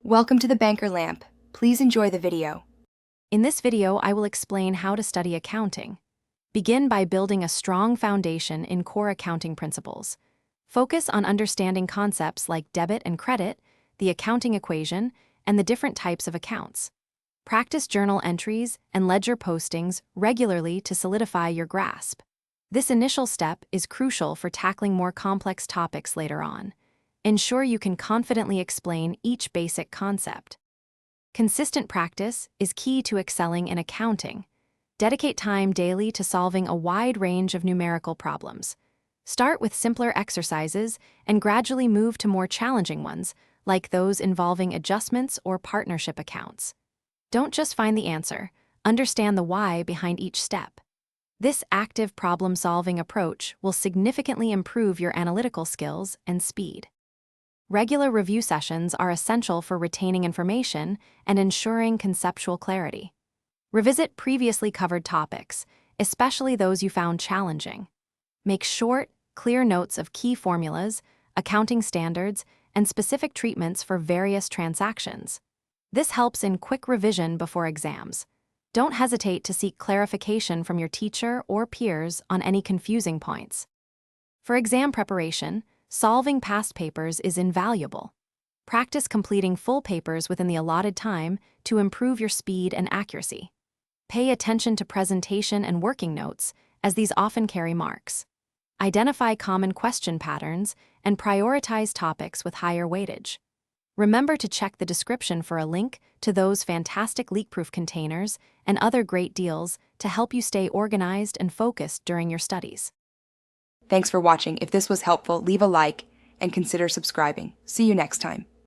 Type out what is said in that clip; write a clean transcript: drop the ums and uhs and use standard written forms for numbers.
Welcome to the Banker Lamp. Please enjoy the video. In this video, I will explain how to study accounting. Begin by building a strong foundation in core accounting principles. Focus on understanding concepts like debit and credit, the accounting equation, and the different types of accounts. Practice journal entries and ledger postings regularly to solidify your grasp. This initial step is crucial for tackling more complex topics later on. Ensure you can confidently explain each basic concept. Consistent practice is key to excelling in accounting. Dedicate time daily to solving a wide range of numerical problems. Start with simpler exercises and gradually move to more challenging ones, like those involving adjustments or partnership accounts. Don't just find the answer, understand the why behind each step. This active problem-solving approach will significantly improve your analytical skills and speed. Regular review sessions are essential for retaining information and ensuring conceptual clarity. Revisit previously covered topics, especially those you found challenging. Make short, clear notes of key formulas, accounting standards, and specific treatments for various transactions. This helps in quick revision before exams. Don't hesitate to seek clarification from your teacher or peers on any confusing points. For exam preparation, solving past papers is invaluable. Practice completing full papers within the allotted time to improve your speed and accuracy. Pay attention to presentation and working notes, as these often carry marks. Identify common question patterns and prioritize topics with higher weightage. Remember to check the description for a link to those fantastic leak-proof containers and other great deals to help you stay organized and focused during your studies. Thanks for watching. If this was helpful, leave a like and consider subscribing. See you next time.